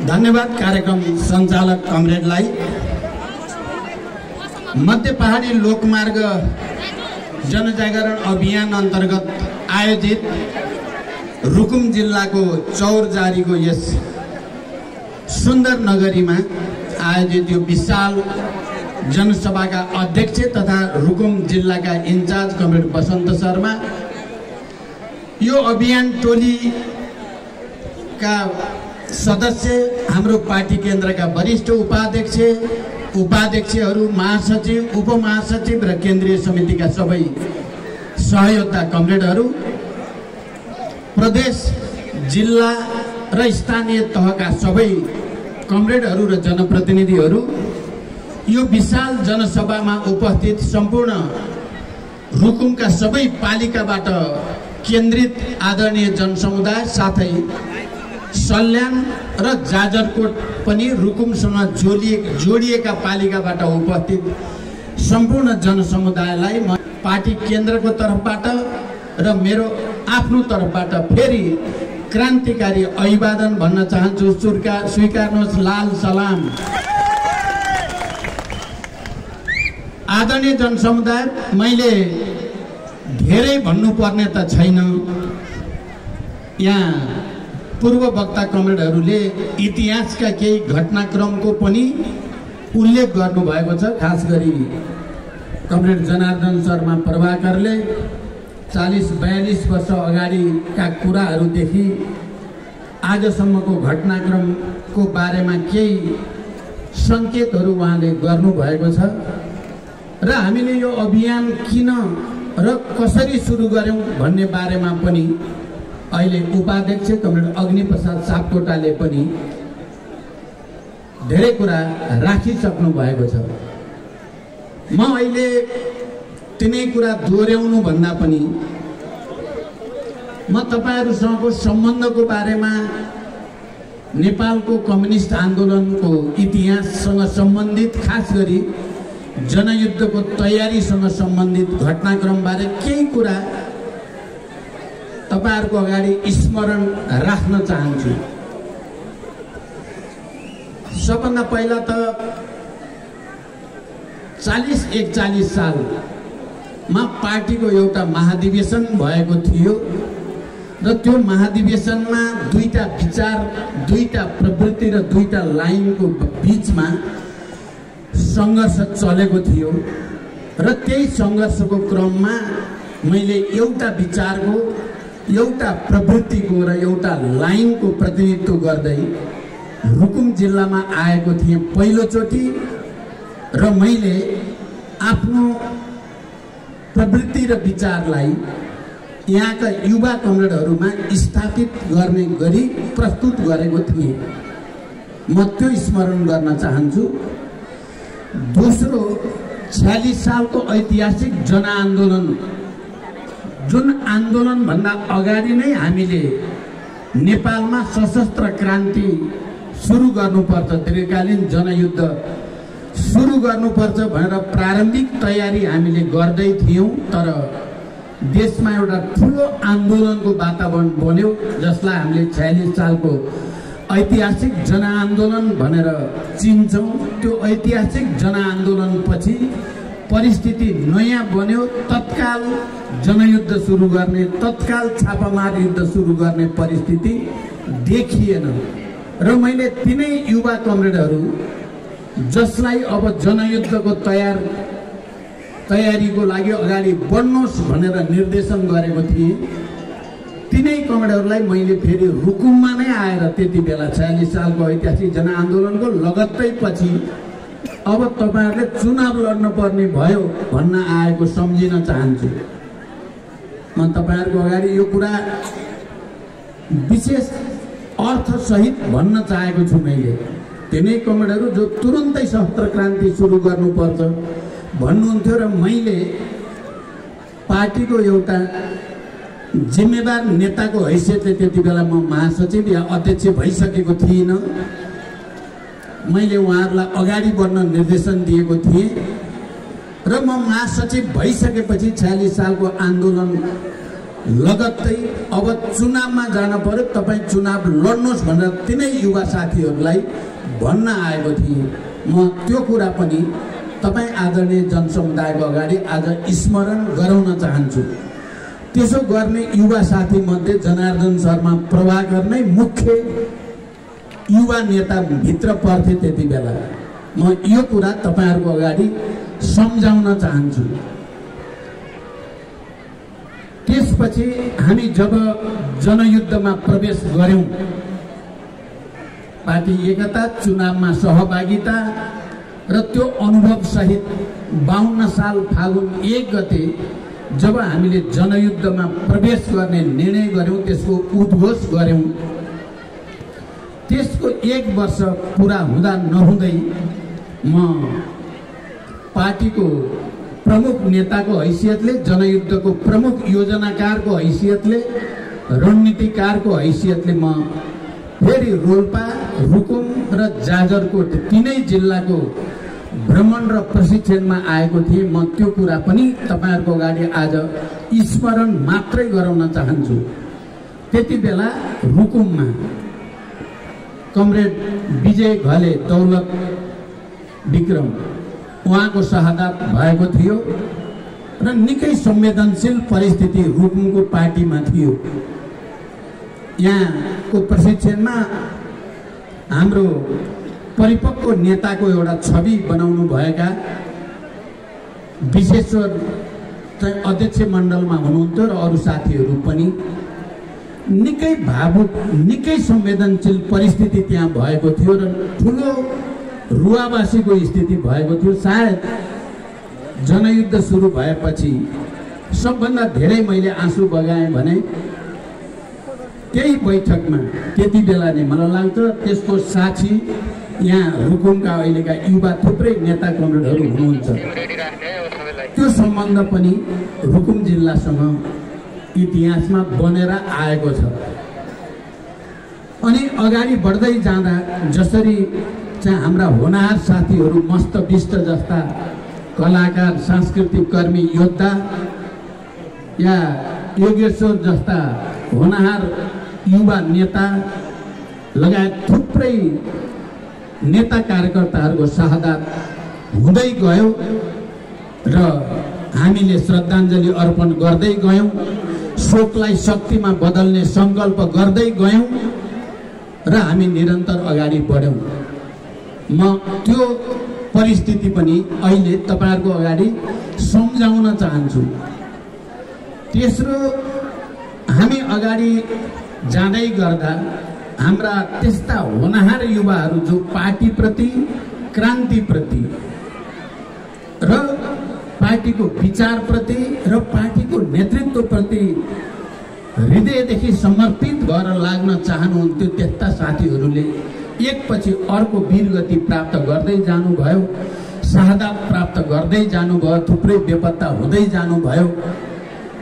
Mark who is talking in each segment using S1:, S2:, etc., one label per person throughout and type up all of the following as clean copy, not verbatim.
S1: धन्यवाद कार्यक्रम सञ्चालक कमरेडलाई। मध्य पहाडी लोकमार्ग जनजागरण अभियान अन्तर्गत आयोजित रुकुम जिल्लाको चौरजारीको यस सुन्दर नगरीमा आयोजित यो विशाल जनसभाका अध्यक्ष तथा रुकुम जिल्लाका इन्चार्ज कमरेड बसन्त शर्मा, यो अभियान टोलीका सदस्य, हाम्रो पार्टी केन्द्रका वरिष्ठ उपाध्यक्षहरू, महासचिव, उपमहासचिव र केन्द्रीय समितिका सबै सहयोद्धा कमरेडहरू, प्रदेश, जिल्ला र स्थानीय तहका सबै कमरेडहरू र जनप्रतिनिधिहरू, यो विशाल जनसभामा उपस्थित सम्पूर्ण रुकुमका सबै पालिकाबाट केन्द्रित आदरणीय जनसमुदाय, साथै सल्यान र जाजरकोट पनि रुकुमसँग जोडिएका पालिकाबाट उपस्थित सम्पूर्ण जनसमुदायलाई म पार्टी केन्द्रको तर्फबाट र मेरो आफ्नो तर्फबाट फेरि क्रान्तिकारी अभिवादन भन्न चाहन्छु। स्वीकार्नुहोस् लाल सलाम। आदरणीय जनसमुदाय, मैले धेरै भन्नुपर्ने त छैन। यहाँ पूर्व वक्ता कमरेडहरूले इतिहासका केही घटनाक्रमको पनि उल्लेख गर्नुभएको छ। खास गरी कमरेड जनार्दन शर्मा प्रभाकरले 40-42 वर्ष अगाडिका कुराहरूदेखि आजसम्मको घटनाक्रमको बारेमा केही सङ्केतहरू उहाँले गर्नुभएको छ र हामीले यो अभियान किन र कसरी सुरु गर्यौं भन्ने बारेमा पनि अहिले उपाध्यक्ष कमरेड अग्निप्रसाद सापकोटाले पनि धेरै कुरा राखिसक्नु भएको छ। म अहिले तिनै कुरा दोहोर्याउनु भन्दा पनि म तपाईहरुसँगको सम्बन्धको बारेमा, नेपालको कम्युनिस्ट आन्दोलनको इतिहाससँग सम्बन्धित, खास गरी जनयुद्धको तयारीसँग सम्बन्धित घटनाक्रम बारे केही कुरा तपाईहरुको अगाडि स्मरण राख्न चाहन्छु। सबभन्दा पहिला त 40-41 सालमा पार्टीको एउटा महाधिवेशन भएको थियो र त्यो महाधिवेशनमा दुईटा विचार, दुईटा प्रवृत्ति र दुईटा लाइनको बीचमा संघर्ष चलेको थियो र त्यही संघर्षको क्रममा मैले एउटा विचारको, एउटा प्रवृत्तिको र एउटा लाइनको प्रतिनिधित्व गर्दै रुकुम जिल्लामा आएको थिएँ पहिलोचोटि र मैले आफ्नो प्रवृत्ति र विचारलाई यहाँका युवा कमरेडहरूमा स्थापित गर्ने गरी प्रस्तुत गरेको थिएँ। म त्यो स्मरण गर्न चाहन्छु। दोस्रो, 46 सालको ऐतिहासिक जनआन्दोलन, जुन आन्दोलन भन्दा अगाडि नै हामीले नेपालमा सशस्त्र क्रान्ति सुरु गर्नुपर्छ, दीर्घकालीन जनयुद्ध सुरु गर्नुपर्छ भनेर प्रारम्भिक तयारी हामीले गर्दै थियौं। तर देशमा एउटा ठूलो आन्दोलनको वातावरण बन्यो, जसलाई हामीले 46 सालको ऐतिहासिक जनआन्दोलन भनेर चिन्छौं। त्यो ऐतिहासिक जनआन्दोलनपछि परिस्थिति नयाँ बन्यो। तत्काल जनयुद्ध सुरु गर्ने, तत्काल छापामार युद्ध सुरु गर्ने परिस्थिति देखिएन र मैले तिनै युवा कमरेडहरू जसलाई अब जनयुद्धको तयारीको लागि अगाडि बढ्नुहोस् भनेर निर्देशन गरेको थिएँ, तिनै कमरेडहरूलाई मैले फेरि रुकुममा नै आएर त्यति बेला 46 सालको ऐतिहासिक जनआन्दोलनको लगत्तै पछि अब तपाईहरुले चुनाव लड्न पर्ने भयो भन्न आएको सम्झिन चाहन्छु। म तपाईहरुको अगाडि यो कुरा विशेष अर्थसहित भन्न चाहेको छु। मैले तिनै कमरेडहरू जो तुरुन्तै सशस्त्र क्रान्ति सुरु गर्नुपर्छ भन्नुहुन्थ्यो र मैले पार्टीको एउटा जिम्मेवार नेताको हैसियतले त्यति बेला म महासचिव या अध्यक्ष भइसकेको थिइनँ। मैले उहाँहरूलाई अगाडि बढ्न निर्देशन दिएको थिएँ र म महासचिव भइसकेपछि 46 सालको आन्दोलन लगत्तै अब चुनावमा जान पर्यो, तपाईँ चुनाव लड्नुहोस् भनेर तिनै युवा साथीहरूलाई भन्न आएको थिएँ। म त्यो कुरा पनि तपाईँ आदरणीय जनसमुदायको अगाडि आज स्मरण गराउन चाहन्छु। त्यसो गर्ने युवा साथीमध्ये जनार्दन शर्मा प्रभाकर नै मुख्य युवा नेता भित्र पर्थे त्यति बेला। म यो कुरा तपाईहरुको अगाडि सम्झाउन चाहन्छु। त्यसपछि हामी जब जनयुद्धमा प्रवेश गर्यौं, पार्टी एकता, चुनावमा सहभागिता र त्यो अनुभव सहित 52 साल फागुन 1 गते जब हामीले जनयुद्धमा प्रवेश गर्ने निर्णय गर्यौं, त्यसको उद्घोष गर्यौं, त्यसको 1 वर्ष पूरा हुँदा नहुँदै म पार्टीको प्रमुख नेताको हैसियतले, जनयुद्धको प्रमुख योजनाकारको हैसियतले, रणनीतिकारको हैसियतले म फेरि रोल्पा, रुकुम र जाजरकोट तीनै जिल्लाको भ्रमण र प्रशिक्षणमा आएको थिएँ। म त्यो कुरा पनि तपाईहरुको अगाडि आज स्मरण मात्रै गराउन चाहन्छु। त्यति बेला रुकुममा कमरेड विजय घले दौलत विक्रम उहाँको शहादत भएको थियो र निकै संवेदनशील परिस्थिति रुकुमको पार्टीमा थियो। यहाँको प्रशिक्षणमा हाम्रो परिपक्व नेताको एउटा छवि बनाउनु भएका विशेश्वर चाहिँ अध्यक्ष मण्डलमा हुनुहुन्थ्यो र अरू साथीहरू पनि। निकै भावुक, निकै संवेदनशील परिस्थिति त्यहाँ भएको थियो र ठुलो रुवावासीको स्थिति भएको थियो। सायद जनयुद्ध सुरु भएपछि सबभन्दा धेरै मैले आँसु बगाएँ भने त्यही बैठकमा त्यति बेला नै मलाई लाग्छ। त्यसको साक्षी यहाँ रुकुमका अहिलेका युवा थुप्रै नेता कमरेडहरू हुनुहुन्छ। त्यो सम्बन्ध पनि रुकुम जिल्लासँग इतिहासमा बनेर आएको छ। अनि अगाडि बढ्दै जाँदा जसरी चाहिँ हाम्रा होनहार साथीहरू, मस्तबिष्ट जस्ता कलाकार, सांस्कृतिक कर्मी, योद्धा या योगेश्वर जस्ता होनहार युवा नेता लगायत थुप्रै नेता कार्यकर्ताहरूको शहादत हुँदै गयो र हामीले श्रद्धाञ्जली अर्पण गर्दै गयौं, शोकलाई शक्तिमा बदल्ने संकल्प गर्दै गयौं र हामी निरन्तर अगाडि बढ्यौं। म त्यो परिस्थिति पनि अहिले तपाईहरुको अगाडि सम्झाउन चाहन्छु। तेस्रो, हामी अगाडि जाँदै गर्दा हाम्रा त्यस्ता होनहार युवाहरू जो पार्टीप्रति, क्रान्तिप्रति र पार्टीको विचारप्रति र पार्टीको नेतृत्वप्रति हृदयदेखि समर्पित भएर लाग्न चाहनुहुन्थ्यो, त्यस्ता साथीहरूले एकपछि अर्को वीरगति प्राप्त गर्दै जानुभयो, शहादत प्राप्त गर्दै जानुभयो, थुप्रै बेपत्ता हुँदै जानुभयो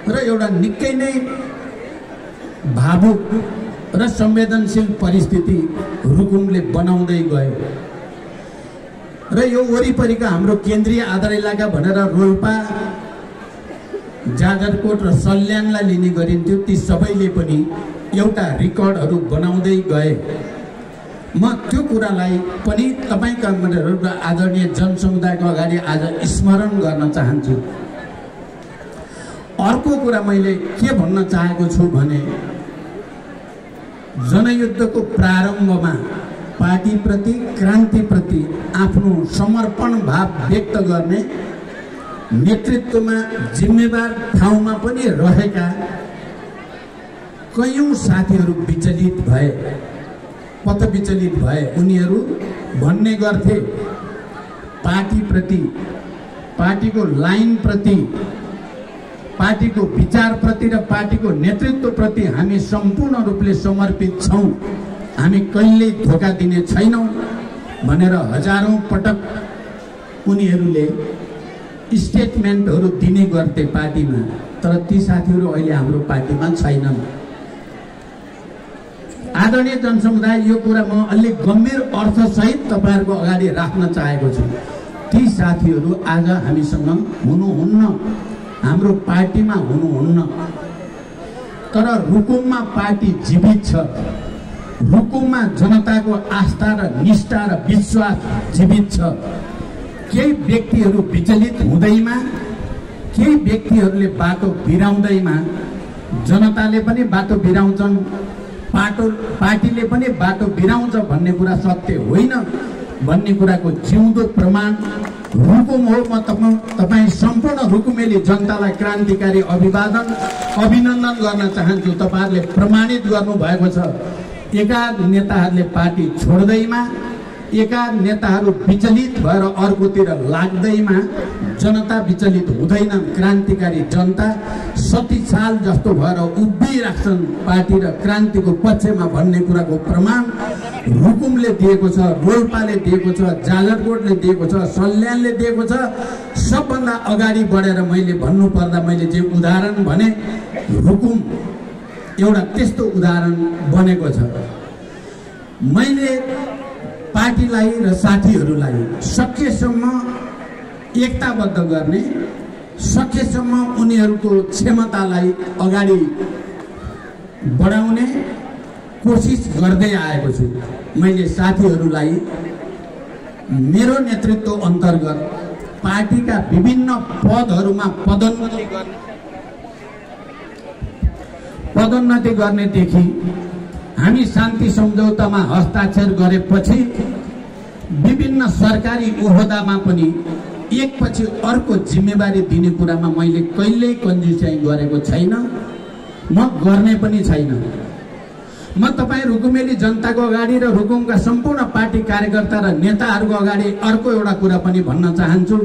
S1: र एउटा निकै नै भावुक र संवेदनशील परिस्थिति रुकुमले बनाउँदै गयो। र यो वरिपरिका हाम्रो केन्द्रीय आधार इलाका भनेर रोल्पा, जाजरकोट र सल्यानलाई लिने गरिन्थ्यो, ती सबैले पनि एउटा रेकर्डहरू बनाउँदै गए। म त्यो कुरालाई पनि तपाईका र आदरणीय जनसमुदायको अगाडि आज स्मरण गर्न चाहन्छु। अर्को कुरा मैले के भन्न चाहेको छु भने जनयुद्धको प्रारम्भमा पार्टीप्रति, क्रान्तिप्रति आफ्नो समर्पण भाव व्यक्त गर्ने, नेतृत्वमा जिम्मेवार ठाउँमा पनि रहेका कयौं साथीहरू विचलित भए, पथ विचलित भए। उनीहरू भन्ने गर्थे पार्टीप्रति, पार्टीको लाइनप्रति, पार्टीको विचारप्रति र पार्टीको नेतृत्वप्रति हामी सम्पूर्ण रूपले समर्पित छौं, हामी कहिल्यै धोका दिने छैनौं भनेर हजारौं पटक उनीहरूले स्टेटमेन्टहरू दिने गर्थे पार्टीमा। तर ती साथीहरू अहिले हाम्रो पार्टीमा छैनन्। आदरणीय जनसमुदाय, यो कुरा म अलि गम्भीर अर्थसहित तपाईहरुको अगाडि राख्न चाहेको छु। ती साथीहरू आज हामीसँग हुनुहुन्न, हाम्रो पार्टीमा हुनुहुन्न। तर रुकुममा पार्टी जीवित छ। रुकुममा जनताको आस्था र निष्ठा र विश्वास जीवित छ। केही व्यक्तिहरू विचलित हुँदैमा, केही व्यक्तिहरूले बाटो बिराउँदैमा जनताले पनि बाटो बिराउँछन्, पार्टीले पनि बाटो बिराउँछ भन्ने कुरा सत्य होइन भन्ने कुराको जिउँदो प्रमाण रुकुम हो। म तपाईँ सम्पूर्ण रुकुमेली जनतालाई क्रान्तिकारी अभिनन्दन गर्न चाहन्छु। तपाईँहरूले प्रमाणित गर्नुभएको छ। एकाध नेताहरूले पार्टी छोड्दैमा, एकाध नेताहरू विचलित भएर अर्कोतिर लाग्दैमा जनता विचलित हुँदैनन्। क्रान्तिकारी जनता सतीसाल जस्तो भएर उभिराख्छन् पार्टी र क्रान्तिको पक्षमा भन्ने कुराको प्रमाण रुकुमले दिएको छ, रोल्पाले दिएको छ, जाजरकोटले दिएको छ, सल्यानले दिएको छ। सबभन्दा अगाडि बढेर मैले भन्नुपर्दा मैले जे उदाहरण भने रुकुम एउटा त्यस्तो उदाहरण बनेको छ। मैले पार्टीलाई र साथीहरूलाई सकेसम्म एकताबद्ध गर्ने, सकेसम्म उनीहरूको क्षमतालाई अगाडि बढाउने कोसिस गर्दै आएको छु। मैले साथीहरूलाई मेरो नेतृत्व अन्तर्गत पार्टीका विभिन्न पदहरूमा पदोन्नति गर्नेदेखि हामी शान्ति सम्झौतामा हस्ताक्षर गरेपछि विभिन्न सरकारी ओहदामा पनि एकपछि अर्को जिम्मेवारी दिने कुरामा मैले कहिल्यै कन्जुसाइ गरेको छैन, म गर्ने पनि छैन। म तपाईँ रुकुमेली जनताको अगाडि र रुकुमका सम्पूर्ण पार्टी कार्यकर्ता र नेताहरूको अगाडि अर्को एउटा कुरा पनि भन्न चाहन्छु।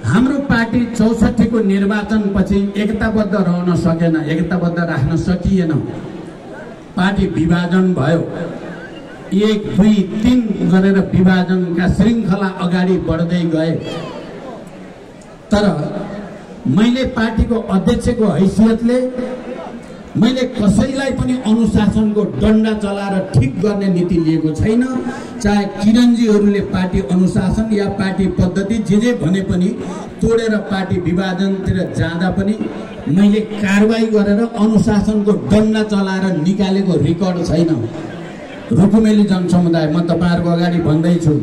S1: हाम्रो पार्टी 64 को निर्वाचनपछि एकताबद्ध रहन सकेन, एकताबद्ध राख्न सकिएन। पार्टी विभाजन भयो, 1, 2, 3 गरेर विभाजनका श्रृङ्खला अगाडि बढ्दै गए। तर मैले पार्टीको अध्यक्षको हैसियतले मैले कसैलाई पनि अनुशासनको डन्डा चलाएर ठिक गर्ने नीति लिएको छैन। चाहे किरणजीहरूले पार्टी अनुशासन या पार्टी पद्धति जे भने पनि तोडेर पार्टी विभाजनतिर जाँदा पनि मैले कारबाही गरेर अनुशासनको डन्डा चलाएर निकालेको रेकर्ड छैन। रुकुमेली जनसमुदाय म तपाईहरुको अगाडि भन्दैछु,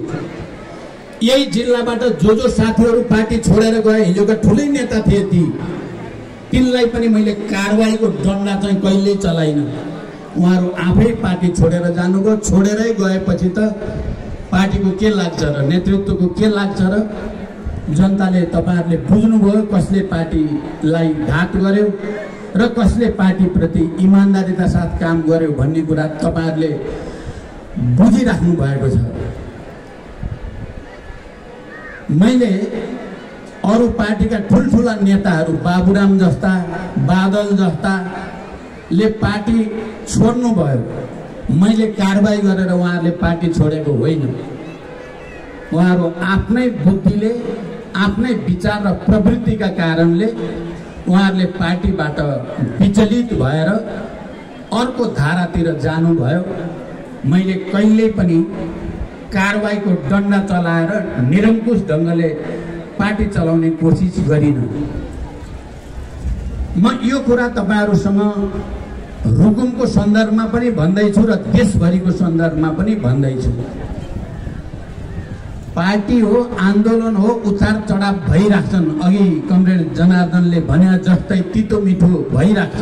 S1: यही जिल्लाबाट जो साथीहरू पार्टी छोडेर गए, हिजोका ठुलै नेता थिए, तिनलाई पनि मैले कारबाहीको डन्डा चाहिँ कहिल्यै चलाइन। उहाँहरू आफै पार्टी छोडेर जानुभयो। छोडेरै गएपछि त पार्टीको के लाग्छ र नेतृत्वको के लाग्छ र जनताले तपाईहरुले बुझ्नुभयो कसले पार्टीलाई घात गर्यो र कसले पार्टीप्रति इमानदारीका साथ काम गर्यो भन्ने कुरा तपाईहरुले बुझिराख्नु भएको छ। मैले अरु पार्टीका ठुलठुला नेताहरू बाबुराम जस्ता, बादल जस्ताले पार्टी छोड्नु भयो। मैले कारबाही गरेर उहाँहरूले पार्टी छोडेको होइन। उहाँहरू आफ्नै बुद्धिले, आफ्नै विचार र प्रवृत्तिका कारणले उहाँहरूले पार्टीबाट विचलित भएर अर्को धारातिर जानुभयो। मैले कहिल्यै पनि कारबाहीको डन्डा चलाएर निरङ्कुश ढङ्गले पार्टी चलाउने कोसिस गरिन। म यो कुरा तपाईहरुसँग रुकुमको सन्दर्भमा पनि भन्दैछु र देशभरिको सन्दर्भमा पनि भन्दैछु। पार्टी हो, आन्दोलन हो, उतार चढाव भइराख्छन्। अघि कमरेड जनार्दनले भने जस्तै तितो मिठो भइराख्छ।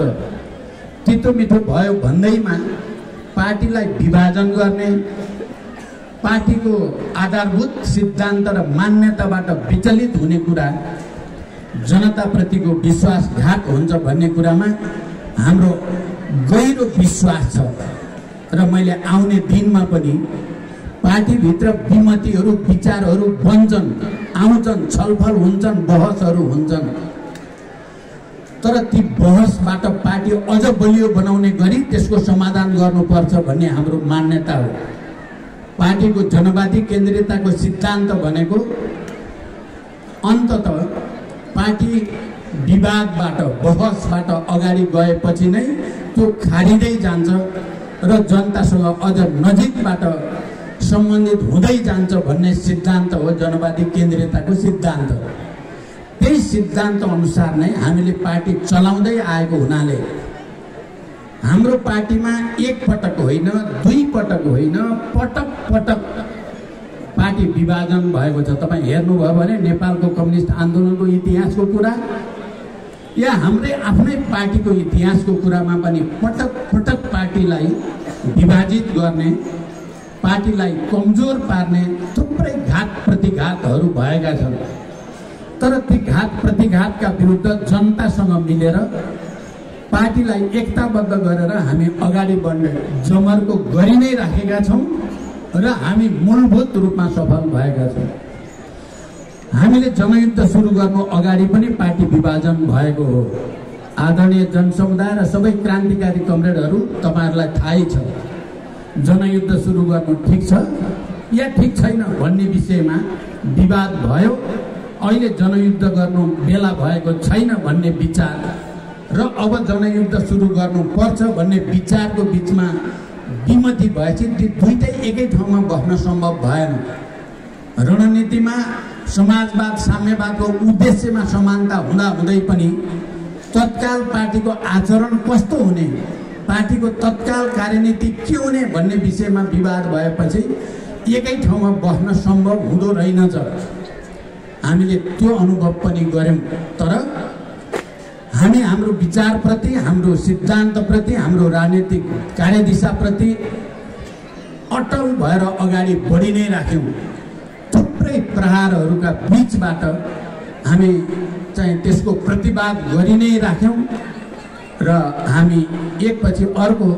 S1: तितो मिठो भयो भन्दैमा पार्टीलाई विभाजन गर्ने, पार्टीको आधारभूत सिद्धान्त र मान्यताबाट विचलित हुने कुरा जनताप्रतिको विश्वासघात हुन्छ भन्ने कुरामा हाम्रो गहिरो विश्वास छ। र मैले आउने दिनमा पनि पार्टीभित्र विमतिहरू, विचारहरू बन्छन्, आउँछन्, छलफल हुन्छन्, बहसहरू हुन्छन्। तर ती बहसबाट पार्टी अझ बलियो बनाउने गरी त्यसको समाधान गर्नुपर्छ भन्ने हाम्रो मान्यता हो। पार्टीको जनवादी केन्द्रियताको सिद्धान्त भनेको अन्ततः पार्टी विवादबाट, बहसबाट अगाडि गएपछि नै त्यो खारिँदै जान्छ र जनतासँग अझ नजिकबाट सम्बन्धित हुँदै जान्छ भन्ने सिद्धान्त हो जनवादी केन्द्रियताको सिद्धान्त। त्यही सिद्धान्त अनुसार नै हामीले पार्टी चलाउँदै आएको हुनाले हाम्रो पार्टीमा एक पटक होइन, दुई पटक होइन, पटक पटक पार्टी विभाजन भएको छ। तपाईँ हेर्नुभयो भने नेपालको कम्युनिस्ट आन्दोलनको इतिहासको कुरा या हाम्रै आफ्नै पार्टीको इतिहासको कुरामा पनि पटक पटक पार्टीलाई विभाजित गर्ने, पार्टीलाई कमजोर पार्ने थुप्रै घात प्रतिघातहरू भएका छन्। तर ती घात प्रतिघातका विरुद्ध जनतासँग मिलेर पार्टीलाई एकताबद्ध गरेर हामी अगाडि बढ्ने जमर्को गरि नै राखेका छौँ र हामी मूलभूत रूपमा सफल भएका छौँ। हामीले जनयुद्ध सुरु गर्नु अगाडि पनि पार्टी विभाजन भएको हो। आदरणीय जनसमुदाय र सबै क्रान्तिकारी कमरेडहरू, तपाईहरुलाई थाहै छ जनयुद्ध सुरु गर्नु ठिक छ या ठिक छैन भन्ने विषयमा विवाद भयो। अहिले जनयुद्ध गर्नु बेला भएको छैन भन्ने विचार र अब जनयुद्ध सुरु गर्नु पर्छ भन्ने विचारको बीचमा विमति भएपछि ती दुईटै एकै ठाउँमा बस्न सम्भव भएन। रणनीतिमा समाजवाद साम्यवादको उद्देश्यमा समानता हुँदा हुँदै पनि तत्काल पार्टीको आचरण कस्तो हुने, पार्टीको तत्काल कार्यनीति के हुने भन्ने विषयमा विवाद भएपछि एकै ठाउँमा बस्न सम्भव हुँदो रहेनछ। हामीले त्यो अनुभव पनि गर्यौं। तर हामी हाम्रो विचारप्रति, हाम्रो सिद्धान्तप्रति, हाम्रो राजनीतिक कार्यदिशाप्रति अटल भएर अगाडि बढी नै राख्यौं। थुप्रै प्रहारहरूका बीचबाट हामी चाहिँ त्यसको प्रतिवाद गरि नै राख्यौं र हामी एकपछि अर्को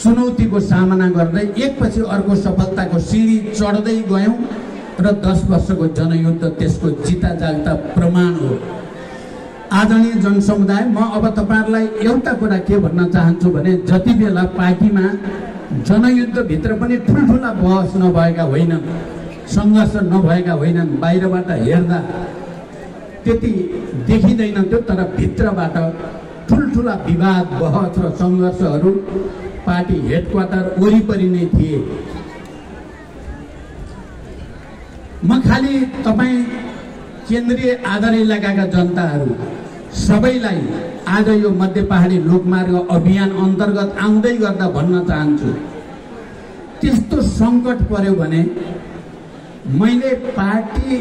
S1: चुनौतीको सामना गर्दै एकपछि अर्को सफलताको सिँढी चढ्दै गयौं र 10 वर्षको जनयुद्ध त्यसको जिता जाग्दा प्रमाण हो। आदरणीय जनसमुदाय, म अब तपाईहरुलाई एउटा कुरा के भन्न चाहन्छु भने जति बेला पार्टीमा जनयुद्ध भित्र पनि ठुलठुला बहस नभएका होइनन्, संघर्ष नभएका होइनन्, बाहिरबाट हेर्दा त्यति देखिँदैन त्यो, तर भित्रबाट ठुलठुला विवाद बहस र संघर्षहरू पार्टी हेडक्वार्टर वरिपरि नै थिए। म खाली तपाईँ केन्द्रीय आधार इलाकाका जनताहरू सबैलाई आज यो मध्य पहाडी लोकमार्ग अभियान अन्तर्गत आउँदै गर्दा भन्न चाहन्छु, त्यस्तो संकट पर्यो भने मैले पार्टी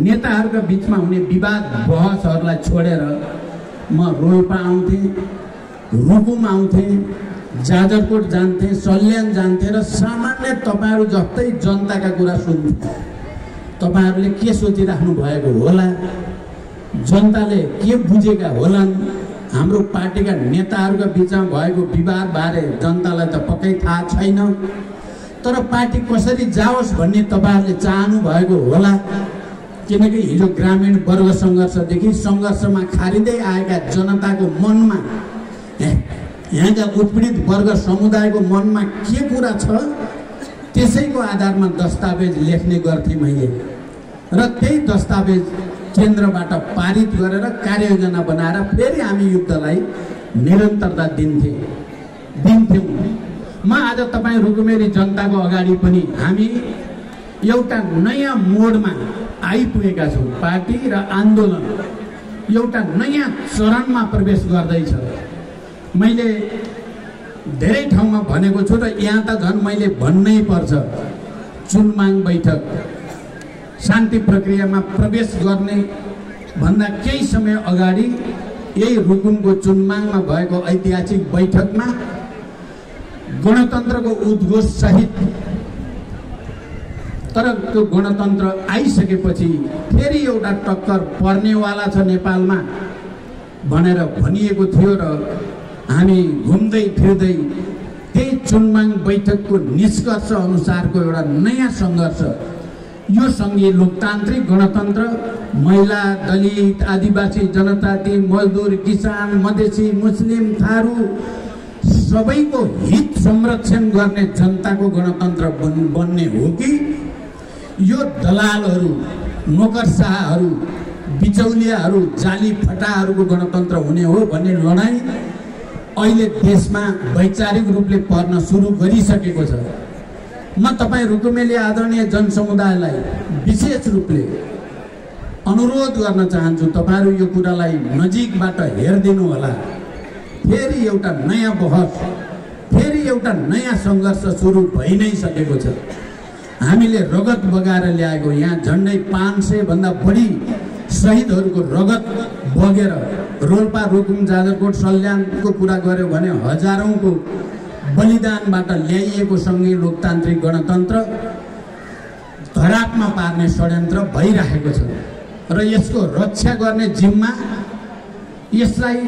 S1: नेताहरूका बीचमा हुने विवाद बहसहरूलाई छोडेर म रोल्पा आउँथेँ, रुकुम आउँथेँ, जाजरकोट जान्थेँ, सल्यान जान्थेँ र सामान्य तपाईहरु जस्तै जनताका कुरा सुन्थेँ। तपाईहरुले के सोचिराख्नु भएको होला, जनताले के बुझेका होलान्, हाम्रो पार्टीका नेताहरूका बीचमा भएको विवाद बारे जनतालाई त पक्कै थाहा छैन। तर पार्टी कसरी जाओस् भन्ने तपाईहरुले चाहनु भएको होला, किनकि हिजो ग्रामीण वर्ग संघर्षदेखि संघर्षमा खारिँदै आएका जनताको मनमा, यहाँका उत्पीडित वर्ग समुदायको मनमा के कुरा छ त्यसैको आधारमा दस्तावेज लेख्ने गर्थेँ मैले र त्यही दस्तावेज केन्द्रबाट पारित गरेर कार्ययोजना बनाएर फेरि हामी युद्धलाई निरन्तरता दिन्थ्यौँ। म आज तपाईँ रुकुमेरी जनताको अगाडि पनि हामी एउटा नयाँ मोडमा आइपुगेका छौँ। पार्टी र आन्दोलन एउटा नयाँ चरणमा प्रवेश गर्दैछ। मैले धेरै ठाउँमा भनेको छु र यहाँ त झन् मैले भन्नै पर्छ, चुनमाङ बैठक शान्ति प्रक्रियामा प्रवेश गर्ने भन्दा केही समय अगाडि यही रुकुमको चुनमाङमा भएको ऐतिहासिक बैठकमा गणतन्त्रको उद्घोष सहित, तर त्यो गणतन्त्र आइसकेपछि फेरि एउटा टक्कर पर्नेवाला छ नेपालमा भनेर भनिएको थियो र हामी घुम्दै फिर्दै त्यही चुनमाङ बैठकको निष्कर्ष अनुसारको एउटा नयाँ सङ्घर्ष, यो सङ्घीय लोकतान्त्रिक गणतन्त्र महिला, दलित, आदिवासी, जनजाति, मजदुर, किसान, मधेसी, मुस्लिम, थारू सबैको हित संरक्षण गर्ने जनताको गणतन्त्र बन्ने हो कि यो दलालहरू, नोकरशाहहरू, बिचौलियाहरू, जाली फटाहरूको गणतन्त्र हुने हो भन्ने लडाईँ अहिले देशमा वैचारिक रूपले पर्न सुरु गरिसकेको छ। म तपाईँ रुकुमेली आदरणीय जनसमुदायलाई विशेष रूपले अनुरोध गर्न चाहन्छु, तपाईहरु यो कुरालाई नजिकबाट हेर्दिनु होला। फेरि एउटा नयाँ बहस, फेरि एउटा नयाँ संघर्ष सुरु भइ नै सकेको छ। हामीले रगत बगाएर ल्याएको, यहाँ झन्डै 500 भन्दा बढी शहीदहरूको रगत बगेर, रोल्पा, रुकुम, जाजरकोट, सल्यानको कुरा गर्यो भने हजारौंको बलिदानबाट ल्याइएको संघीय लोकतान्त्रिक गणतन्त्र धरापमा पार्ने षड्यन्त्र भइरहेको छ र यसको रक्षा गर्ने जिम्मा यसलाई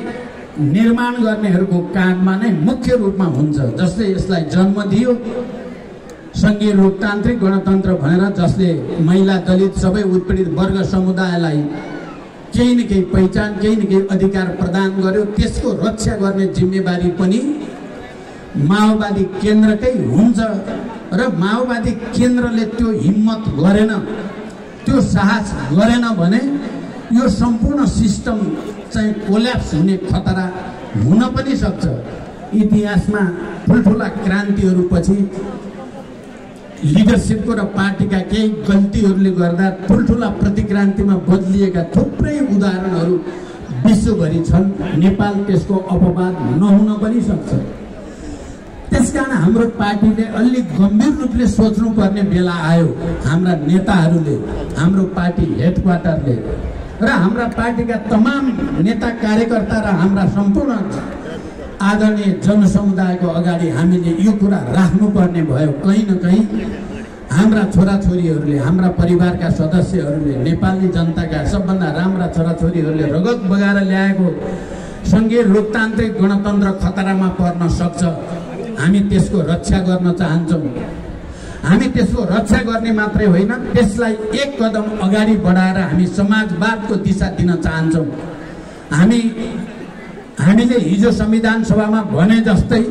S1: निर्माण गर्नेहरूको काँधमा नै मुख्य रूपमा हुन्छ। जसले यसलाई जन्म दियो संघीय लोकतान्त्रिक गणतन्त्र भनेर, जसले महिला, दलित सबै उत्पीडित वर्ग समुदायलाई केही न केही पहिचान, केही न केही अधिकार प्रदान गर्यो, त्यसको रक्षा गर्ने जिम्मेवारी पनि माओवादी केन्द्रकै हुन्छ। र माओवादी केन्द्रले त्यो हिम्मत गरेन, त्यो साहस गरेन भने यो सम्पूर्ण सिस्टम चाहिँ कोल्याप्स हुने खतरा हुन पनि सक्छ। इतिहासमा ठुल्ठुला क्रान्तिहरूपछि लिडरसिपको र पार्टीका केही गल्तीहरूले गर्दा ठुल्ठुला प्रतिक्रान्तिमा बदलिएका थुप्रै उदाहरणहरू विश्वभरि छन्। नेपाल त्यसको अपवाद नहुन पनि सक्छ। त्यसकारण हाम्रो पार्टीले अलि गम्भीर रूपले सोच्नुपर्ने बेला आयो। हाम्रा नेताहरूले, हाम्रो पार्टी हेडक्वार्टरले र हाम्रा पार्टीका तमाम नेता कार्यकर्ता र हाम्रा सम्पूर्ण आदरणीय जनसमुदायको अगाडि हामीले यो कुरा राख्नुपर्ने भयो। कहीँ न कहीँ हाम्रा छोराछोरीहरूले, हाम्रा परिवारका सदस्यहरूले, नेपाली जनताका सबभन्दा राम्रा छोराछोरीहरूले रगत बगाएर ल्याएको संघीय लोकतान्त्रिक गणतन्त्र खतरामा पर्न सक्छ। हामी त्यसको रक्षा गर्न चाहन्छौँ। हामी त्यसको रक्षा गर्ने मात्रै होइन, त्यसलाई एक कदम अगाडि बढाएर हामी समाजवादको दिशा दिन चाहन्छौँ। हामीले हिजो संविधान सभामा भने जस्तै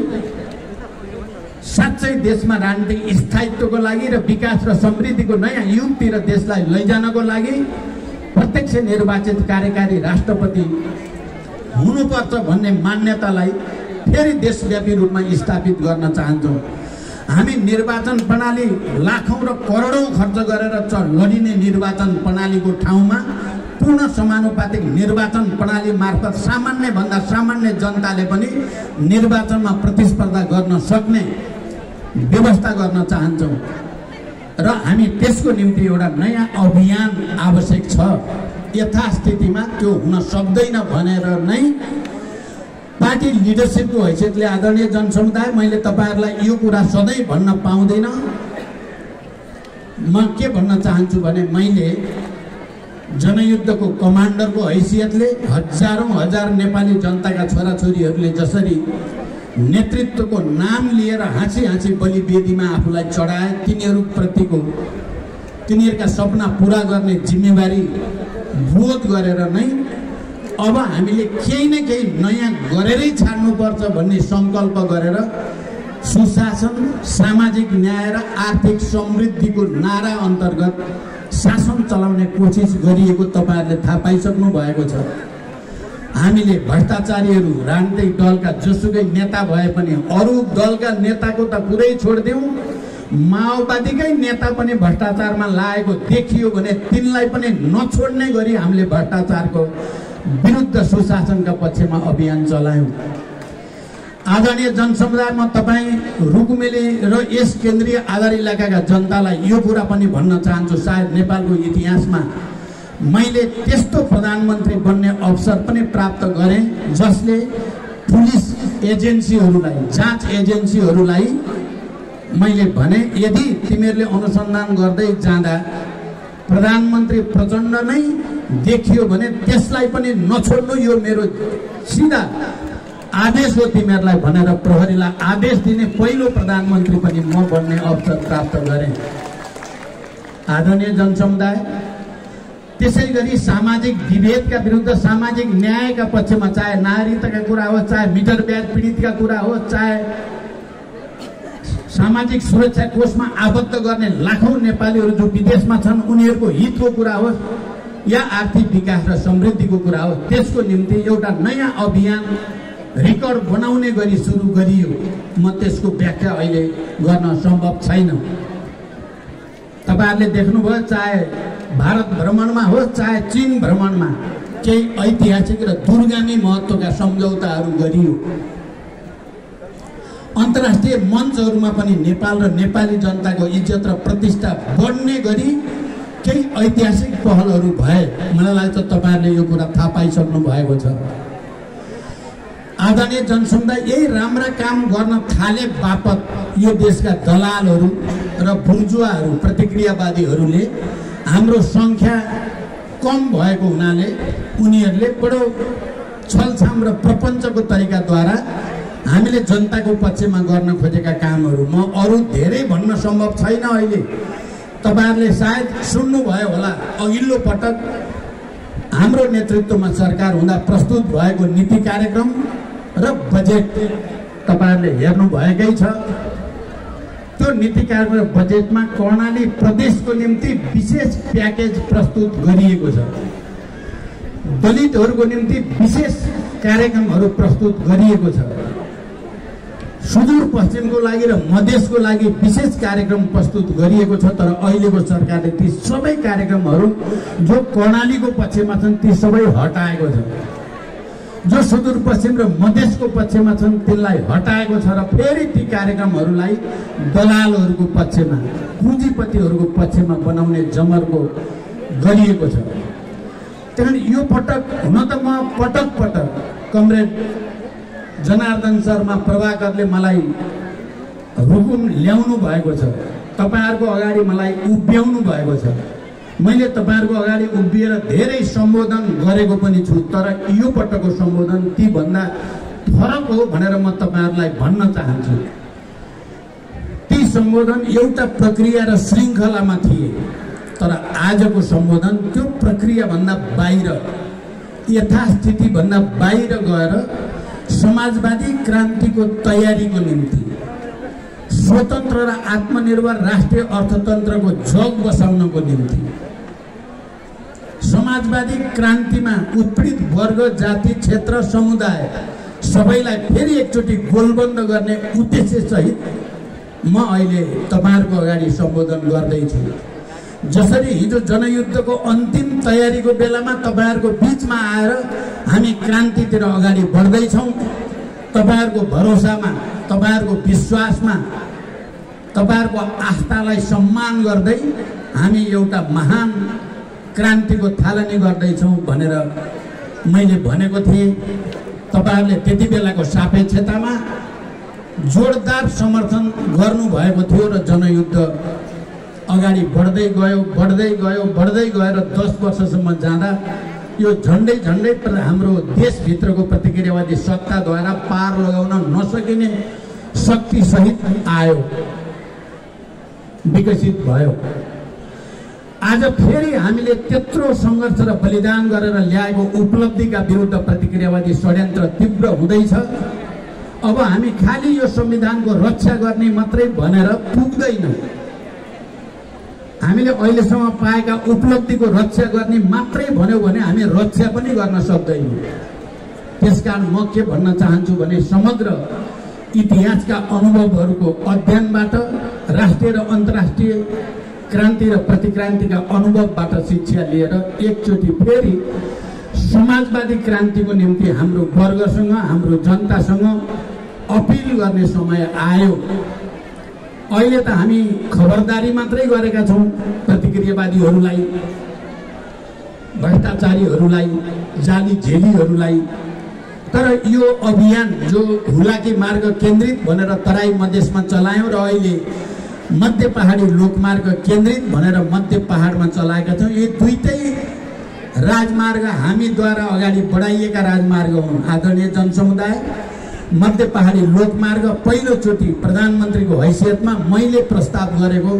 S1: साँच्चै देशमा राजनीतिक स्थायित्वको लागि र विकास र समृद्धिको नयाँ युगतिर देशलाई लैजानको लागि प्रत्यक्ष निर्वाचित कार्यकारी राष्ट्रपति हुनुपर्छ भन्ने मान्यतालाई फेरि देशव्यापी रूपमा स्थापित गर्न चाहन्छौँ। हामी निर्वाचन प्रणाली लाखौं र करोडौं खर्च गरेर लडिने निर्वाचन प्रणालीको ठाउँमा पूर्ण समानुपातिक निर्वाचन प्रणाली मार्फत सामान्य भन्दा सामान्य जनताले पनि निर्वाचनमा प्रतिस्पर्धा गर्न सक्ने व्यवस्था गर्न चाहन्छौँ र हामी त्यसको निम्ति एउटा नयाँ अभियान आवश्यक छ। यथास्थितिमा त्यो हुन सक्दैन भनेर नै पार्टी लिडरसिपको हैसियतले आदरणीय जनसमुदाय, मैले तपाईहरुलाई यो कुरा सधैँ भन्न पाउँदैन। म के भन्न चाहन्छु भने, मैले जनयुद्धको कमान्डरको हैसियतले हजारौं हजार नेपाली जनताका छोराछोरीहरूले जसरी नेतृत्वको नाम लिएर हाँसी हाँसी बलिवेदीमा आफूलाई चढाए, तिनीहरूका सपना पूरा गर्ने जिम्मेवारी बोध गरेर नै अब हामीले केही न केही नयाँ गरेरै छाड्नुपर्छ भन्ने संकल्प गरेर सुशासन, सामाजिक न्याय र आर्थिक समृद्धिको नारा अन्तर्गत शासन चलाउने कोसिस गरिएको तपाईहरुले थाहा पाइसक्नु भएको छ। हामीले भ्रष्टाचारीहरू, राजनीतिक दलका जोसुकै नेता भए पनि, अरू दलका नेताको त पुरै छोड्देऊ, माओवादीकै नेता पनि भ्रष्टाचारमा लागेको देखियो भने तिनलाई पनि नछोड्ने गरी हामीले भ्रष्टाचारको विरुद्ध सुशासनका पक्षमा अभियान चलायौं। आदरणीय जनसमुदाय, म तपाई रुकुमेली र यस केन्द्रीय आधार इलाकाका जनतालाई यो कुरा पनि भन्न चाहन्छु, सायद नेपालको इतिहासमा मैले त्यस्तो प्रधानमन्त्री बन्ने अवसर पनि प्राप्त गरेँ जसले पुलिस एजेन्सीहरूलाई, जाँच एजेन्सीहरूलाई मैले भने, यदि तिमीहरूले अनुसन्धान गर्दै जाँदा प्रधानमन्त्री प्रचण्ड नै देखियो भने त्यसलाई पनि नछोड्नु, यो मेरो सिधा आदेश हो तिमीहरूलाई भनेर प्रहरीलाई आदेश दिने पहिलो प्रधानमन्त्री पनि म बन्ने अवसर प्राप्त गरेँ। आदरणीय जनसमुदाय, त्यसैगरी सामाजिक विभेदका विरुद्ध सामाजिक न्यायका पक्षमा, चाहे नागरिकताका कुरा होस्, चाहे मिटर ब्याज पीडितका कुरा होस्, चाहे सामाजिक सुरक्षा कोषमा आबद्ध गर्ने लाखौं नेपालीहरू जो विदेशमा छन् उनीहरूको हितको कुरा होस् या आर्थिक विकास र समृद्धिको कुरा होस्, त्यसको निम्ति एउटा नयाँ अभियान रेकर्ड बनाउने गरी सुरु गरियो। म त्यसको व्याख्या अहिले गर्न सम्भव छैन। तपाईहरुले देख्नुभयो, चाहे भारत भ्रमणमा होस् चाहे चीन भ्रमणमा केही ऐतिहासिक र दूरगामी महत्त्वका सम्झौताहरू गरियो। अन्तर्राष्ट्रिय मञ्चहरूमा पनि नेपाल र नेपाली जनताको इज्जत र प्रतिष्ठा बढ्ने गरी केही ऐतिहासिक पहलहरू भए। मलाई लाग्छ तपाईहरुले यो कुरा थाहा पाइसक्नु भएको छ। आदरणीय जनसमुदाय यही राम्रा काम गर्न थाले बापत यो देशका दलालहरू र बुर्जुवाहरू प्रतिक्रियावादीहरूले हाम्रो संख्या कम भएको हुनाले उनीहरूले बडो छलछाम र प्रपञ्चको तरिकाद्वारा हामीले जनताको पक्षमा गर्न खोजेका कामहरू म अरू धेरै भन्न सम्भव छैन। अहिले तपाईहरुले सायद सुन्नुभयो होला, अघिल्लो पटक हाम्रो नेतृत्वमा सरकार हुँदा प्रस्तुत भएको नीति कार्यक्रम र बजेट तपाईहरुले हेर्नु भएकै छ। त्यो नीति कार्यक्रम र बजेटमा कर्णाली प्रदेशको निम्ति विशेष प्याकेज प्रस्तुत गरिएको छ। दलितहरूको निम्ति विशेष कार्यक्रमहरू प्रस्तुत गरिएको छ। सुदूरपश्चिमको लागि र मधेसको लागि विशेष कार्यक्रम प्रस्तुत गरिएको छ। तर अहिलेको सरकारले ती सबै कार्यक्रमहरू जो कर्णालीको पक्षमा छन् ती सबै हटाएको छ। जो सुदूरपश्चिम र मधेसको पक्षमा छन् त्यसलाई हटाएको छ र फेरि ती कार्यक्रमहरूलाई दलालहरूको पक्षमा, पुँजीपतिहरूको पक्षमा बनाउने जमर्को गरिएको छ। त्यही यो पटक हुन त म पटक पटक कमरेड जनार्दन शर्मा प्रभाकरले मलाई हुकुम ल्याउनु भएको छ, तपाईहरुको अगाडि मलाई उभ्याउनु भएको छ। मैले तपाईहरुको अगाडि उभिएर धेरै सम्बोधन गरेको पनि छु। तर यो पटकको सम्बोधन ती भन्दा फरक हो भनेर म तपाईहरुलाई भन्न चाहन्छु। ती सम्बोधन एउटा प्रक्रिया र श्रृङ्खलामा थिए, तर आजको सम्बोधन त्यो प्रक्रिया भन्दा बाहिर, यथास्थिति भन्दा बाहिर गएर समाजवादी क्रान्तिको तयारीको निम्ति, स्वतन्त्र र आत्मनिर्भर राष्ट्रिय अर्थतन्त्रको जग बसाउनको निम्ति, समाजवादी क्रान्तिमा उत्पीडित वर्ग, जाति, क्षेत्र, समुदाय सबैलाई फेरि एकचोटि गोलबन्द गर्ने उद्देश्य सहित म अहिले तपाईहरुको अगाडि सम्बोधन गर्दैछु। जसरी हिजो जनयुद्धको अन्तिम तयारीको बेलामा तपाईहरुको बीचमा आएर हामी क्रान्तितिर अगाडि बढ्दैछौँ, तपाईहरुको भरोसामा, तपाईहरुको विश्वासमा, तपाईहरुको आस्थालाई सम्मान गर्दै हामी एउटा महान क्रान्तिको थालनी गर्दैछौँ भनेर मैले भनेको थिएँ। तपाईहरुले त्यति बेलाको सापेक्षतामा जोरदार समर्थन गर्नुभएको थियो र जनयुद्ध अगाडि बढ्दै गयो र 10 वर्षसम्म जाँदा यो झन्डै हाम्रो देशभित्रको प्रतिक्रियावादी सत्ताद्वारा पार लगाउन नसकिने शक्ति सहित आयो, विकसित भयो। आज फेरि हामीले त्यत्रो सङ्घर्ष र बलिदान गरेर ल्याएको उपलब्धिका विरुद्ध प्रतिक्रियावादी षड्यन्त्र तीव्र हुँदैछ। अब हामी खालि यो संविधानको रक्षा गर्ने मात्रै भनेर पुग्दैन। हामीले अहिलेसम्म पाएका उपलब्धिको रक्षा गर्ने मात्रै भन्यो भने हामी रक्षा पनि गर्न सक्दैनौँ। त्यसकारण म के भन्न चाहन्छु भने समग्र इतिहासका अनुभवहरूको अध्ययनबाट, राष्ट्रिय र अन्तर्राष्ट्रिय क्रान्ति र प्रतिक्रान्तिका अनुभवबाट शिक्षा लिएर एकचोटि फेरि समाजवादी क्रान्तिको निम्ति हाम्रो वर्गसँग, हाम्रो जनतासँग अपिल गर्ने समय आयो। अहिले त हामी खबरदारी मात्रै गरेका छौँ प्रतिक्रियावादीहरूलाई, भ्रष्टाचारीहरूलाई, जाली झेलीहरूलाई। तर यो अभियान जो हुलाकी मार्ग केन्द्रित भनेर तराई मधेसमा चलायौँ र अहिले मध्य पहाडी लोकमार्ग केन्द्रित भनेर मध्य पहाडमा चलाएका छौँ, यी दुईटै राजमार्ग हामीद्वारा अगाडि बढाइएका राजमार्ग हुन्। आदरणीय जनसमुदाय, मध्य पहाडी लोकमार्ग पहिलोचोटि प्रधानमन्त्रीको हैसियतमा मैले प्रस्ताव गरेको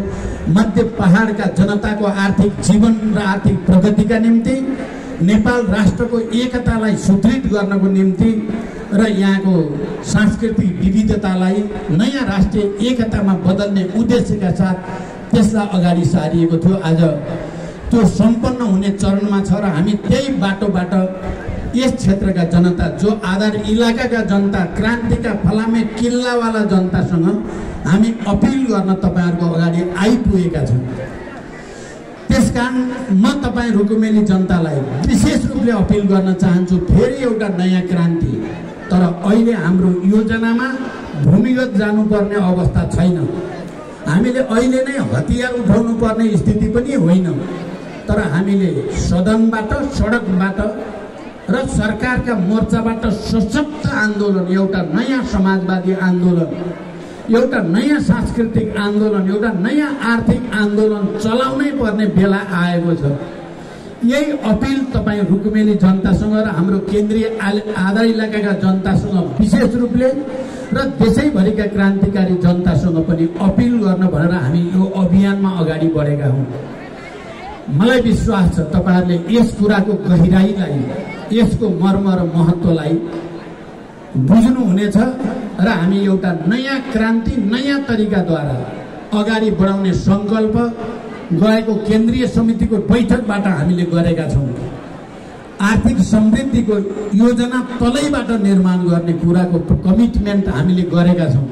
S1: मध्य पहाडका जनताको आर्थिक जीवन र आर्थिक प्रगतिका निम्ति, नेपाल राष्ट्रको एकतालाई सुदृढ गर्नको निम्ति र यहाँको सांस्कृतिक विविधतालाई नयाँ राष्ट्रिय एकतामा बदल्ने उद्देश्यका साथ त्यसलाई अगाडि सारिएको थियो। आज त्यो सम्पन्न हुने चरणमा छ र हामी त्यही बाटोबाट यस क्षेत्रका जनता, जो आधार इलाकाका जनता, क्रान्तिका फलामे किल्लावाला जनतासँग हामी अपिल गर्न तपाईहरुको अगाडि आइपुगेका छौँ। त्यसकारण म तपाईँ रुकुमेली जनतालाई विशेष रूपले अपिल गर्न चाहन्छु, फेरि एउटा नयाँ क्रान्ति। तर अहिले हाम्रो योजनामा भूमिगत जानुपर्ने अवस्था छैन। हामीले अहिले नै हतियार उठाउनु पर्ने स्थिति पनि होइन, तर हामीले सदनबाट, सडकबाट र सरकारका मोर्चाबाट सशक्त आन्दोलन, एउटा नयाँ समाजवादी आन्दोलन, एउटा नयाँ सांस्कृतिक आन्दोलन, एउटा नयाँ आर्थिक आन्दोलन चलाउनै पर्ने बेला आएको छ। यही अपिल तपाईँ रुकुमेली जनतासँग र हाम्रो केन्द्रीय आधा इलाकाका जनतासँग विशेष रूपले र देशैभरिका क्रान्तिकारी जनतासँग पनि अपिल गर्न भनेर हामी यो अभियानमा अगाडि बढेका हौँ। मलाई विश्वास छ तपाईहरुले यस कुराको गहिराईलाई, यसको मर्म र महत्त्वलाई बुझ्नुहुनेछ र हामी एउटा नयाँ क्रान्ति, नयाँ तरिकाद्वारा अगाडि बढाउने संकल्प गएको केन्द्रीय समितिको बैठकबाट हामीले गरेका छौँ। आर्थिक समृद्धिको योजना तलैबाट निर्माण गर्ने कुराको कमिटमेन्ट हामीले गरेका छौँ।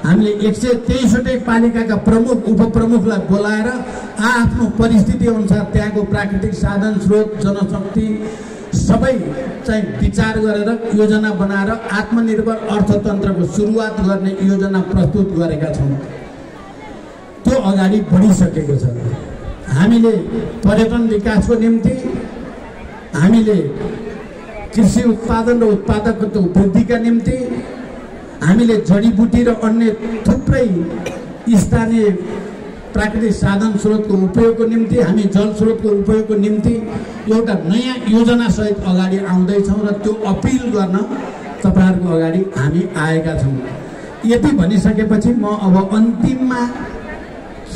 S1: हामीले 123वटै पालिकाका प्रमुख उपप्रमुखलाई बोलाएर आफ्नो परिस्थिति अनुसार त्यहाँको प्राकृतिक साधन स्रोत, जनशक्ति सबै चाहिँ विचार गरेर योजना बनाएर आत्मनिर्भर अर्थतन्त्रको सुरुवात गर्ने योजना प्रस्तुत गरेका छौँ। त्यो अगाडि बढिसकेको छ। हामीले पर्यटन विकासको निम्ति, हामीले कृषि उत्पादन र उत्पादकता वृद्धिका निम्ति, हामीले जडीबुटी र अन्य थुप्रै स्थानीय प्राकृतिक साधन स्रोतको उपयोगको निम्ति, हामी जल स्रोतको उपयोगको निम्ति एउटा नयाँ योजना सहित अगाडि आउँदैछौँ र त्यो अपिल गर्न तपाईहरुको अगाडि हामी आएका छौँ। यति भनिसकेपछि म अब अन्तिममा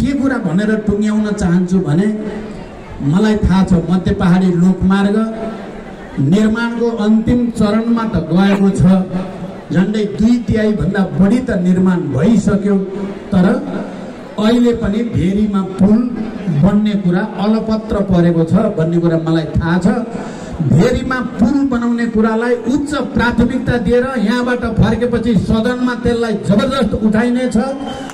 S1: के कुरा भनेर टुङ्ग्याउन चाहन्छु भने, मलाई थाहा छ मध्य पहाडी लोकमार्ग निर्माणको अन्तिम चरणमा त गएको छ, झन्डै 2/3 भन्दा बढी त निर्माण भइसक्यो, तर अहिले पनि भेरीमा पुल बन्ने कुरा अलपत्र परेको छ भन्ने कुरा मलाई थाहा छ। भेरीमा पुल बनाउने कुरालाई उच्च प्राथमिकता दिएर यहाँबाट फर्केपछि सदनमा त्यसलाई जबरजस्त उठाइनेछ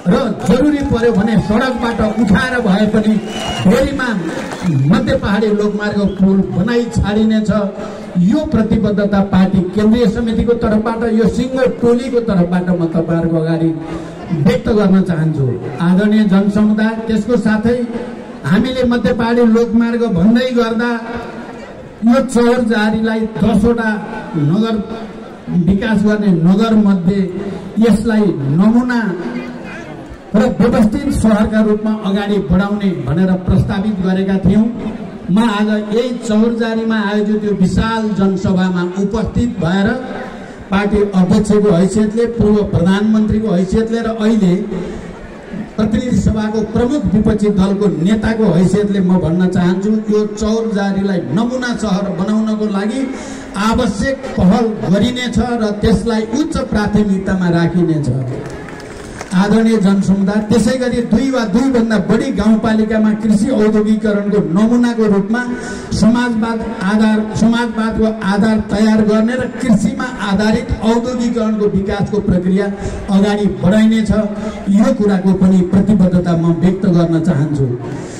S1: र जरुरी पर्यो भने सडकबाट उठाएर भए पनि भेरीमा मध्य पहाडी लोकमार्ग पुल बनाइ छाडिनेछ। यो प्रतिबद्धता पार्टी केन्द्रीय समितिको तर्फबाट, यो सिङ्गो टोलीको तर्फबाट म तपाईहरुको अगाडि व्यक्त गर्न चाहन्छु। आदरणीय जनसमुदाय, त्यसको साथै हामीले मध्य पहाडी लोकमार्ग भन्दै गर्दा यो चौरजारीलाई 10वटा नगर विकास गर्ने नगर मध्ये यसलाई नमुना र व्यवस्थित सहरका रूपमा अगाडि बढाउने भनेर प्रस्तावित गरेका थियौं। म आज यही चौरजारीमा आयोजित यो विशाल जनसभामा उपस्थित भएर पार्टी अध्यक्षको हैसियतले, पूर्व प्रधानमन्त्रीको हैसियतले र अहिले प्रतिनिधि सभाको प्रमुख विपक्षी दलको नेताको हैसियतले म भन्न चाहन्छु, यो चौरजारीलाई नमुना सहर बनाउनको लागि आवश्यक पहल गरिनेछ र त्यसलाई उच्च प्राथमिकतामा राखिनेछ। आदरणीय जनसमुदाय, त्यसैगरी 2 वा 2 भन्दा बढी गाउँपालिकामा कृषि औद्योगिकरणको नमुनाको रूपमा समाजवादको आधार तयार गर्ने र कृषिमा आधारित औद्योगिकरणको विकासको प्रक्रिया अगाडि बढाइनेछ। यो कुराको पनि प्रतिबद्धता म व्यक्त गर्न चाहन्छु।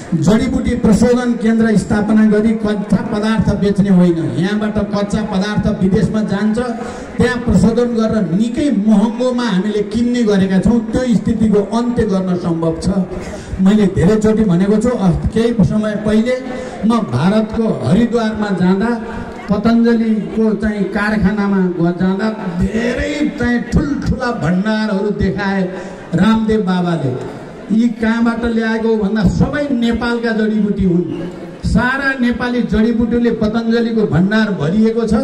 S1: जडीबुटी प्रशोधन केन्द्र स्थापना गरी कच्चा पदार्थ बेच्ने होइन, यहाँबाट कच्चा पदार्थ विदेशमा जान्छ, त्यहाँ प्रशोधन गरेर निकै महँगोमा हामीले किन्ने गरेका छौँ। त्यो स्थितिको अन्त्य गर्न सम्भव छ। मैले धेरैचोटि भनेको छु, केही समय पहिले म भारतको हरिद्वारमा जाँदा, पतञ्जलीको चाहिँ कारखानामा जाँदा धेरै चाहिँ ठुल्ठुला भण्डारहरू देखाए रामदेव बाबाले। यी कहाँबाट ल्याएको भन्दा सबै नेपालका जडीबुटी हुन्। सारा नेपाली जडीबुटीले पतञ्जलीको भण्डार भरिएको छ।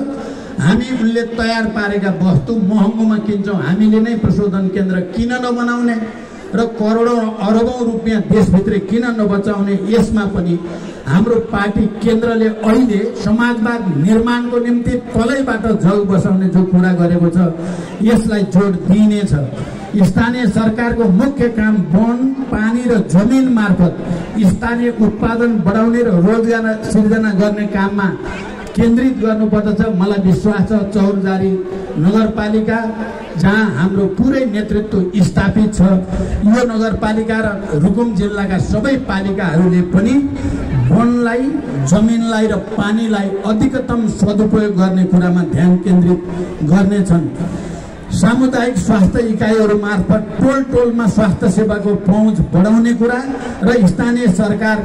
S1: हामी उनले तयार पारेका वस्तु महँगोमा किन्छौँ। हामीले नै प्रशोधन केन्द्र किन नबनाउने र करोडौं अरबौं रुपियाँ देशभित्र किन नबचाउने? यसमा पनि हाम्रो पार्टी केन्द्रले अहिले समाजवाद निर्माणको निम्ति तलैबाट जग बसाउने जो कुरा गरेको छ, यसलाई जोड दिइनेछ। स्थानीय सरकारको मुख्य काम वन, पानी र जमिन मार्फत स्थानीय उत्पादन बढाउने र रोजगार सिर्जना गर्ने काममा केन्द्रित गर्नुपर्दछ। मलाई विश्वास छ चौरजारी नगरपालिका जहाँ हाम्रो पुरै नेतृत्व स्थापित छ, यो नगरपालिका र रुकुम जिल्लाका सबै पालिकाहरूले पनि वनलाई, जमिनलाई र पानीलाई अधिकतम सदुपयोग गर्ने कुरामा ध्यान केन्द्रित गर्नेछन्। सामुदायिक स्वास्थ्य इकाइहरू मार्फत टोल टोलमा स्वास्थ्य सेवाको पहुँच बढाउने कुरा र स्थानीय सरकार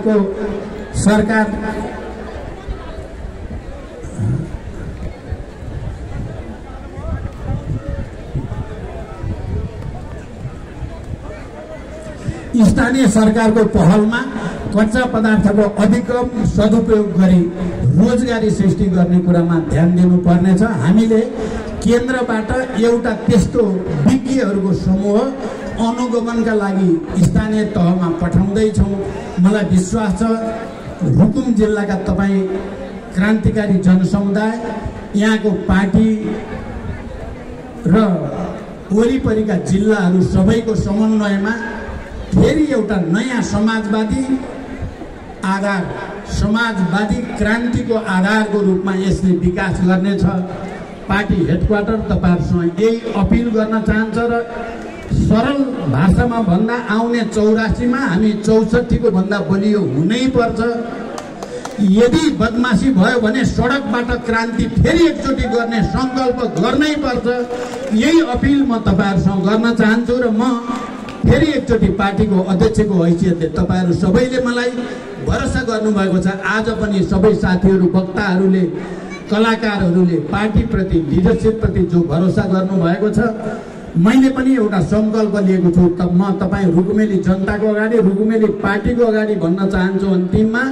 S1: स्थानीय सरकारको पहलमा कच्चा पदार्थको अधिकतम सदुपयोग गरी रोजगारी सृष्टि गर्ने कुरामा ध्यान दिनुपर्नेछ। हामीले केन्द्रबाट एउटा त्यस्तो विज्ञहरूको समूह अनुगमनका लागि स्थानीय तहमा पठाउँदैछौँ। मलाई विश्वास छ रुकुम जिल्लाका तपाईँ क्रान्तिकारी जनसमुदाय, यहाँको पार्टी र वरिपरिका जिल्लाहरू सबैको समन्वयमा फेरि एउटा नयाँ समाजवादी क्रान्तिको आधारको रूपमा यसले विकास गर्नेछ। पार्टी हेडक्वार्टर तपाईहरुसँग यही अपिल गर्न चाहन्छ र सरल भाषामा भन्दा आउने 84 मा हामी 64 को भन्दा बलियो हुनै पर्छ। यदि बदमाशी भयो भने सडकबाट क्रान्ति फेरि एकचोटि गर्ने संकल्प गर्नै पर्छ। यही अपिल म तपाईहरुसँग गर्न चाहन्छु र म फेरि एकचोटि पार्टीको अध्यक्षको हैसियतले तपाईहरु सबैले मलाई भरोसा गर्नुभएको छ। आज पनि सबै साथीहरु, वक्ताहरूले, कलाकारहरूले पार्टीप्रति, लिडरशिपप्रति जो भरोसा गर्नुभएको छ, मैले पनि एउटा संकल्प लिएको छु। म तपाई रुकुमेली जनताको अगाडि, रुकुमेली पार्टीको अगाडि भन्न चाहन्छु, अन्तिममा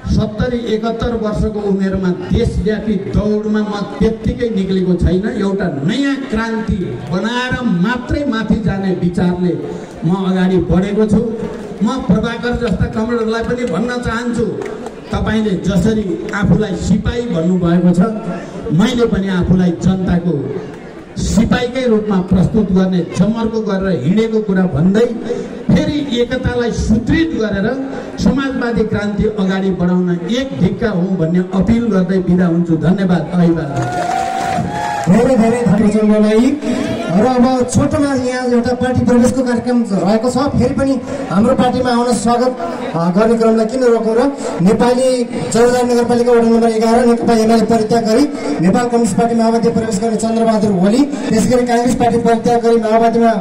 S1: 70-71 वर्षको उमेरमा देशव्यापी दौडमा म त्यत्तिकै निक्लेको छैन। एउटा नयाँ क्रान्ति बनाएर मात्रै माथि जाने विचारले म अगाडि बढेको छु। म प्रभाकर जस्ता कमरेडलाई पनि भन्न चाहन्छु, तपाईले जसरी आफूलाई सिपाही भन्नुभएको छ, मैले पनि आफूलाई जनताको सिपाहीकै रूपमा प्रस्तुत गर्ने जमर्को गरेर हिँडेको कुरा भन्दै फेरि एकतालाई सुदृढ गरेर समाजवादी क्रान्ति अगाडि बढाउन एक ढिक्का हौं भन्ने अपिल गर्दै बिदा हुन्छु। धन्यवाद।
S2: धेरै धेरै धन्यवाद। र अब छोटोमा यहाँ एउटा पार्टी प्रवेशको कार्यक्रम रहेको छ। फेरि पनि हाम्रो पार्टीमा आउन स्वागत गर्ने क्रमलाई किन रोकौँ र नेपाली चौरजारी नगरपालिका वडा नम्बर 11 नेकपा एमाले परित्याग गरी नेपाल कम्युनिस्ट पार्टी माओवादी प्रवेश गर्ने चन्द्रबहादुर ओली, त्यसैगरी कांग्रेस पार्टी परित्याग गरी माओवादीमा